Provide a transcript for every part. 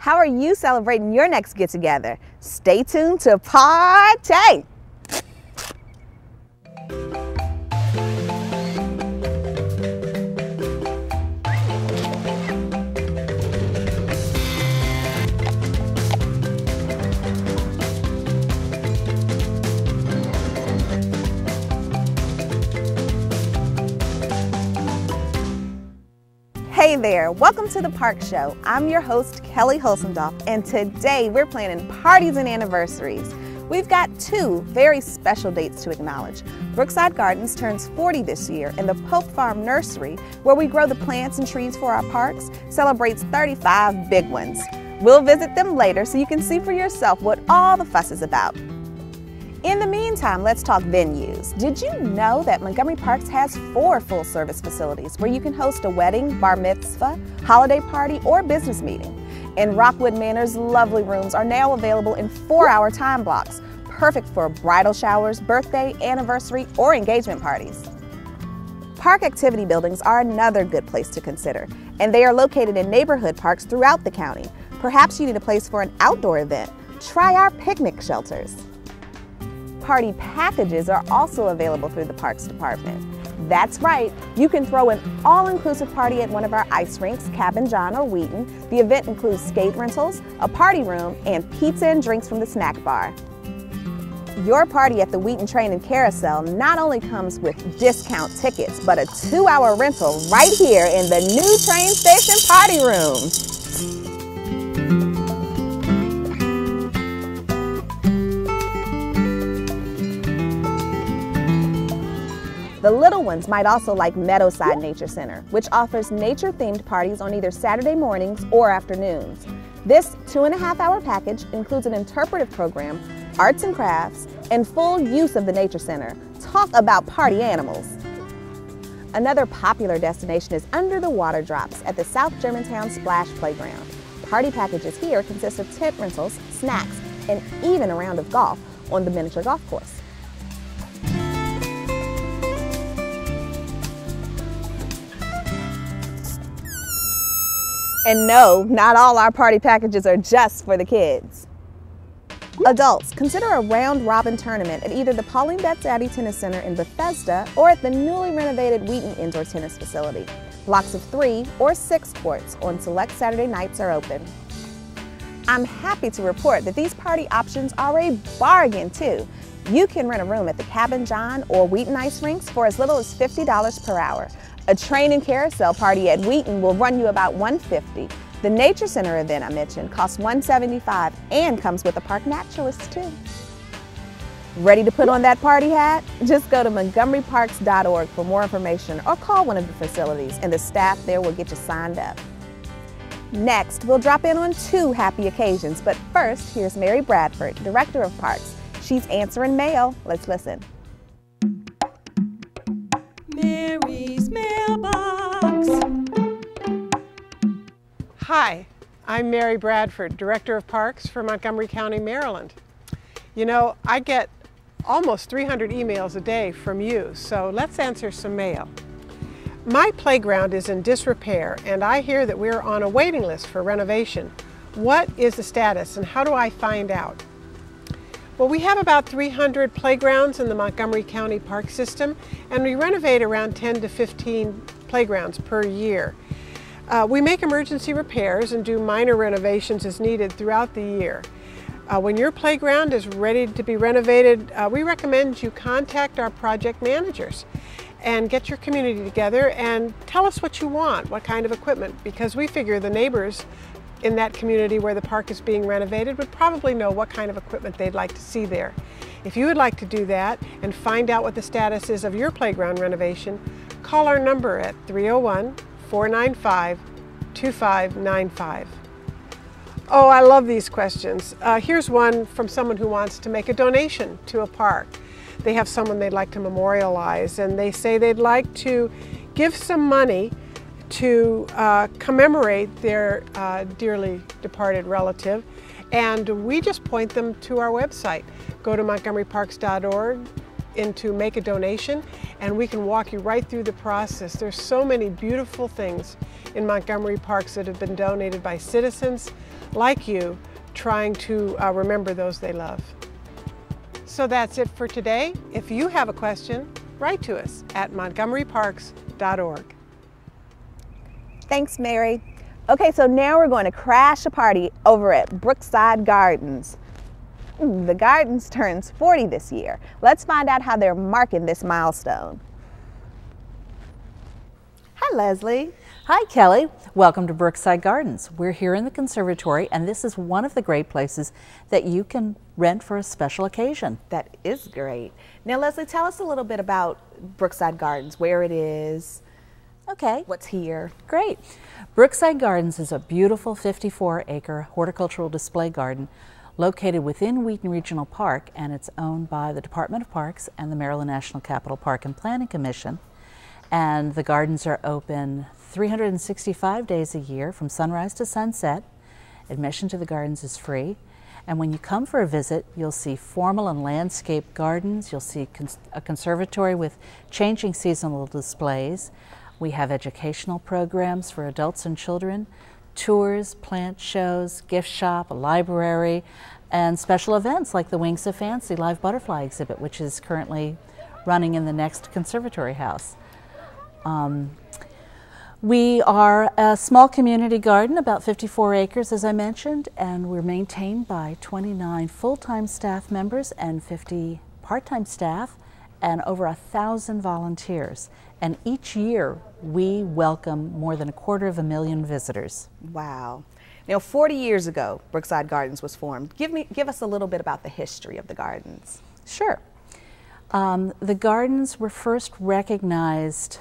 How are you celebrating your next get-together? Stay tuned to Party! Hey there, welcome to the Park Show. I'm your host, Kelly Hulsendorf, and today we're planning parties and anniversaries. We've got two very special dates to acknowledge. Brookside Gardens turns 40 this year, and the Pope Farm Nursery, where we grow the plants and trees for our parks, celebrates 35 big ones. We'll visit them later so you can see for yourself what all the fuss is about. In the meantime, let's talk venues. Did you know that Montgomery Parks has 4 full-service facilities where you can host a wedding, bar mitzvah, holiday party, or business meeting? And Rockwood Manor's lovely rooms are now available in 4-hour time blocks, perfect for bridal showers, birthday, anniversary, or engagement parties. Park activity buildings are another good place to consider, and they are located in neighborhood parks throughout the county. Perhaps you need a place for an outdoor event. Try our picnic shelters. Party packages are also available through the Parks Department. That's right, you can throw an all-inclusive party at one of our ice rinks, Cabin John or Wheaton. The event includes skate rentals, a party room, and pizza and drinks from the snack bar. Your party at the Wheaton Train and Carousel not only comes with discount tickets, but a 2-hour rental right here in the new train station party room. The little ones might also like Meadowside Nature Center, which offers nature-themed parties on either Saturday mornings or afternoons. This 2.5-hour package includes an interpretive program, arts and crafts, and full use of the Nature Center. Talk about party animals! Another popular destination is Under the Water Drops at the South Germantown Splash Playground. Party packages here consist of tent rentals, snacks, and even a round of golf on the miniature golf course. And no, not all our party packages are just for the kids. Adults, consider a round-robin tournament at either the Pauline Betts Addy Tennis Center in Bethesda or at the newly renovated Wheaton Indoor Tennis Facility. Blocks of 3 or 6 courts on select Saturday nights are open. I'm happy to report that these party options are a bargain too. You can rent a room at the Cabin John or Wheaton Ice Rinks for as little as $50 per hour. A train and carousel party at Wheaton will run you about $150. The Nature Center event I mentioned costs $175 and comes with a park naturalist too. Ready to put on that party hat? Just go to montgomeryparks.org for more information or call one of the facilities and the staff there will get you signed up. Next, we'll drop in on 2 happy occasions, but first, here's Mary Bradford, Director of Parks. She's answering mail. Let's listen. Mary's Mailbox. Hi, I'm Mary Bradford, Director of Parks for Montgomery County, Maryland. You know, I get almost 300 emails a day from you, so let's answer some mail. My playground is in disrepair, and I hear that we're on a waiting list for renovation. What is the status, and how do I find out? Well, we have about 300 playgrounds in the Montgomery County Park System, and we renovate around 10 to 15 playgrounds per year. We make emergency repairs and do minor renovations as needed throughout the year. When your playground is ready to be renovated, we recommend you contact our project managers and get your community together and tell us what you want, what kind of equipment, because we figure the neighbors in that community where the park is being renovated would probably know what kind of equipment they'd like to see there. If you would like to do that and find out what the status is of your playground renovation, call our number at 301-495-2595. Oh, I love these questions. Here's one from someone who wants to make a donation to a park. They have someone they'd like to memorialize, and they say they'd like to give some money to commemorate their dearly departed relative, and we just point them to our website. Go to montgomeryparks.org, into make a donation, and we can walk you right through the process. There's so many beautiful things in Montgomery Parks that have been donated by citizens like you trying to remember those they love. So that's it for today. If you have a question, write to us at montgomeryparks.org. Thanks, Mary. Okay, so now we're going to crash a party over at Brookside Gardens. The Gardens turns 40 this year. Let's find out how they're marking this milestone. Hi, Leslie. Hi, Kelly. Welcome to Brookside Gardens. We're here in the conservatory, and this is one of the great places that you can rent for a special occasion. That is great. Now, Leslie, tell us a little bit about Brookside Gardens, where it is. Okay. What's here? Great. Brookside Gardens is a beautiful 54-acre horticultural display garden located within Wheaton Regional Park, and it's owned by the Department of Parks and the Maryland National Capital Park and Planning Commission. And the gardens are open 365 days a year from sunrise to sunset. Admission to the gardens is free. And when you come for a visit, you'll see formal and landscape gardens. You'll see a conservatory with changing seasonal displays. We have educational programs for adults and children, tours, plant shows, gift shop, a library, and special events like the Wings of Fancy live butterfly exhibit, which is currently running in the next conservatory house. We are a small community garden, about 54 acres, as I mentioned, and we're maintained by 29 full-time staff members and 50 part-time staff and over 1,000 volunteers. And each year, we welcome more than 250,000 visitors. Wow. Now, 40 years ago, Brookside Gardens was formed. Give us a little bit about the history of the gardens. Sure. The gardens were first recognized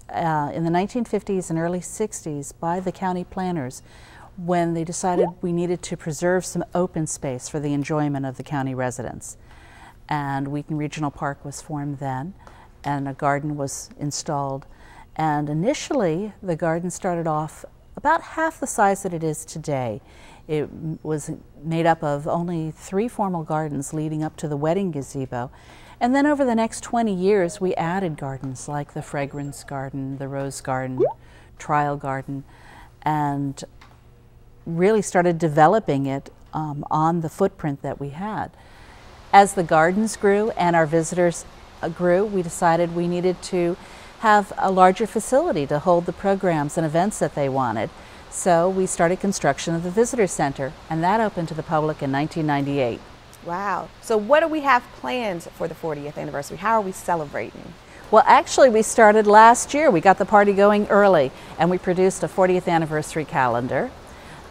in the 1950s and early 60s by the county planners when they decided we needed to preserve some open space for the enjoyment of the county residents. And Wheaton Regional Park was formed then, and a garden was installed. And initially, the garden started off about half the size that it is today. It was made up of only 3 formal gardens leading up to the wedding gazebo. And then over the next 20 years, we added gardens like the Fragrance Garden, the Rose Garden, Trial Garden, and really started developing it on the footprint that we had. As the gardens grew and our visitors grew, we decided we needed to have a larger facility to hold the programs and events that they wanted. So we started construction of the visitor center, and that opened to the public in 1998. Wow. So what do we have planned for the 40th anniversary? How are we celebrating? Well, actually, we started last year. We got the party going early, and we produced a 40th anniversary calendar.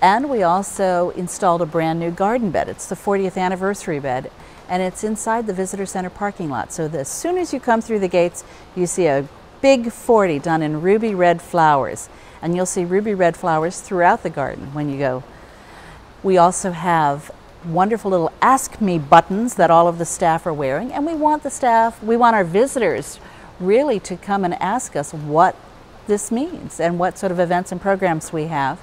And we also installed a brand new garden bed. It's the 40th anniversary bed, and it's inside the visitor center parking lot. So as soon as you come through the gates, you see a big 40 done in ruby red flowers. And you'll see ruby red flowers throughout the garden when you go. We also have wonderful little Ask Me buttons that all of the staff are wearing, and we want our visitors really to come and ask us what this means and what sort of events and programs we have.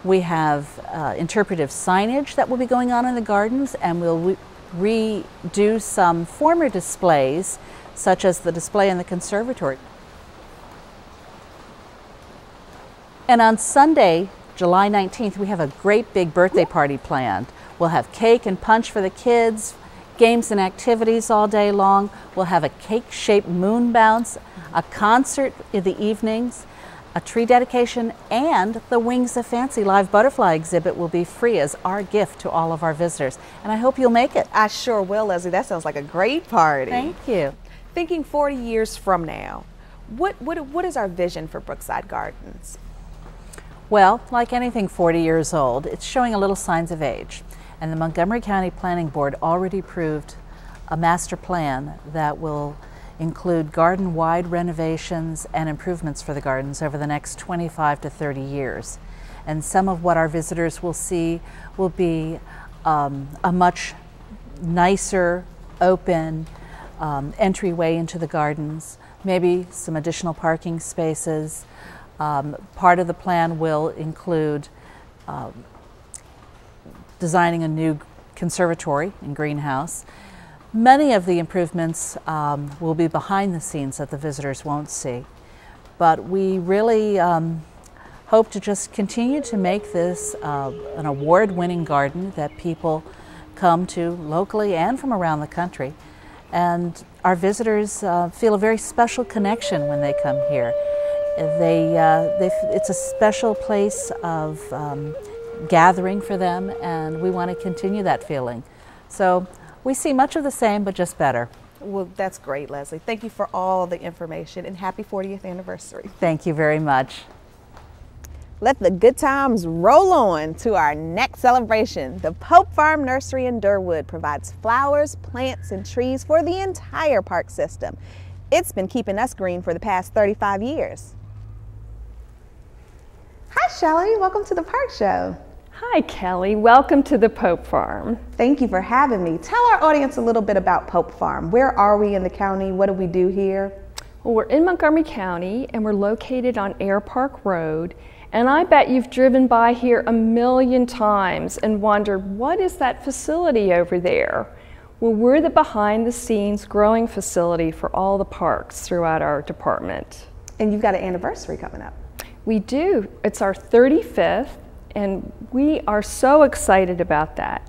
We have interpretive signage that will be going on in the gardens, and we'll redo some former displays, such as the display in the conservatory. And on Sunday, July 19th, we have a great big birthday party planned. We'll have cake and punch for the kids, games and activities all day long. We'll have a cake-shaped moon bounce, a concert in the evenings, a tree dedication, and the Wings of Fancy live butterfly exhibit will be free as our gift to all of our visitors. And I hope you'll make it. I sure will, Leslie. That sounds like a great party. Thank you. Thinking 40 years from now, what is our vision for Brookside Gardens? Well, like anything 40 years old, it's showing a little signs of age. And the Montgomery County Planning Board already approved a master plan that will include garden-wide renovations and improvements for the gardens over the next 25 to 30 years. And some of what our visitors will see will be a much nicer, open entryway into the gardens, maybe some additional parking spaces. Part of the plan will include designing a new conservatory and greenhouse. Many of the improvements will be behind the scenes that the visitors won't see, but we really hope to just continue to make this an award-winning garden that people come to locally and from around the country. And our visitors feel a very special connection when they come here. It's a special place of gathering for them, and we want to continue that feeling. So we see much of the same, but just better. Well, that's great, Leslie. Thank you for all the information, and happy 40th anniversary. Thank you very much. Let the good times roll on to our next celebration. The Pope Farm Nursery in Durwood provides flowers, plants, and trees for the entire park system. It's been keeping us green for the past 35 years. Hi, Shelley. Welcome to the Park Show. Hi, Kelly. Welcome to the Pope Farm. Thank you for having me. Tell our audience a little bit about Pope Farm. Where are we in the county? What do we do here? Well, we're in Montgomery County, and we're located on Air Park Road. And I bet you've driven by here a million times and wondered, what is that facility over there? Well, we're the behind-the-scenes growing facility for all the parks throughout our department. And you've got an anniversary coming up. We do. It's our 35th, and we are so excited about that.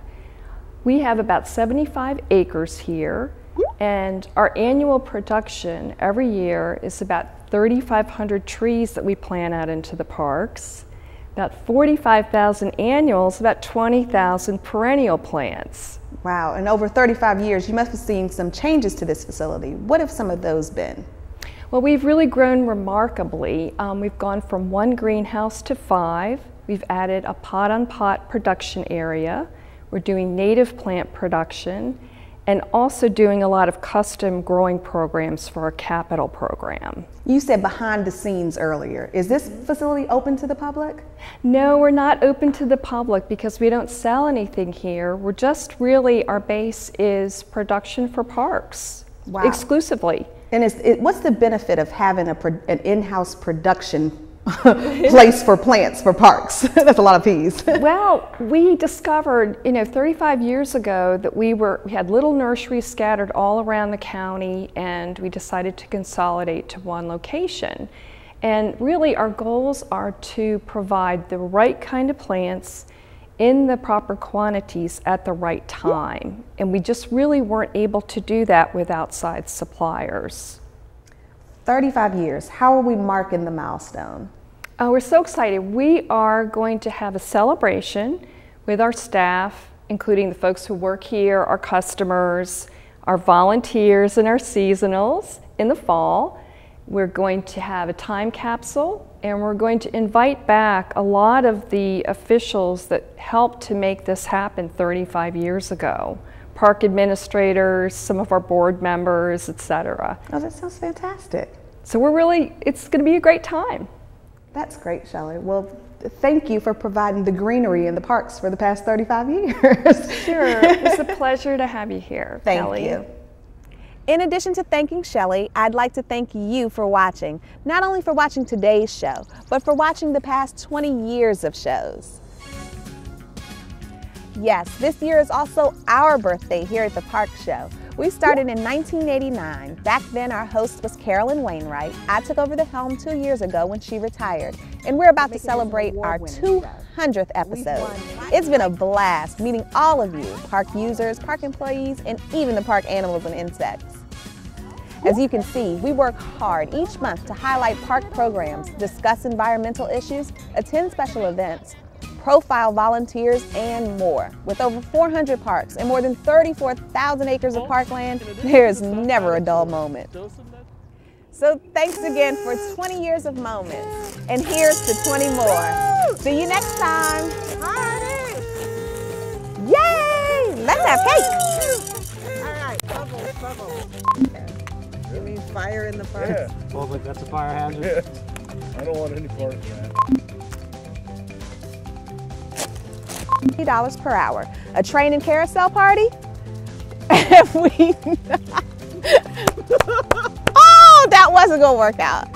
We have about 75 acres here, and our annual production every year is about 3,500 trees that we plant out into the parks, about 45,000 annuals, about 20,000 perennial plants. Wow, and over 35 years, you must have seen some changes to this facility. What have some of those been? Well, we've really grown remarkably. We've gone from 1 greenhouse to 5. We've added a pot-on-pot production area. We're doing native plant production and also doing a lot of custom growing programs for our capital program. You said behind the scenes earlier. Is this facility open to the public? No, we're not open to the public because we don't sell anything here. We're just really, our base is production for parks. Wow. Exclusively. And what's the benefit of having an in-house production place for plants for parks? That's a lot of peas. Well, we discovered, 35 years ago that we had little nurseries scattered all around the county, and we decided to consolidate to one location. And really our goals are to provide the right kind of plants in the proper quantities at the right time. And we just really weren't able to do that with outside suppliers. 35 years. How are we marking the milestone? Oh, we're so excited. We are going to have a celebration with our staff, including the folks who work here, our customers, our volunteers, and our seasonals in the fall. We're going to have a time capsule, and we're going to invite back a lot of the officials that helped to make this happen 35 years ago. Park administrators, some of our board members, etc. Oh, that sounds fantastic. So it's going to be a great time. That's great, Shelley. Well, thank you for providing the greenery in the parks for the past 35 years. Sure, it's a pleasure to have you here, Kelly. Thank you. In addition to thanking Shelley, I'd like to thank you for watching. Not only for watching today's show, but for watching the past 20 years of shows. Yes, this year is also our birthday here at the Park Show. We started in 1989. Back then, our host was Carolyn Wainwright. I took over the helm 2 years ago when she retired, and we're about to celebrate our 200th episode. It's been a blast meeting all of you, park users, park employees, and even the park animals and insects. As you can see, we work hard each month to highlight park programs, discuss environmental issues, attend special events, profile volunteers, and more. With over 400 parks and more than 34,000 acres of parkland, there is never a dull moment. So thanks again for 20 years of moments, and here's to 20 more. See you next time. Yay! Let's have cake. All right, bubbles. You mean fire in the park? Yeah. Well, but that's a fire hazard. I don't want any part of that. $50 per hour. A train and carousel party? Oh, that wasn't gonna work out.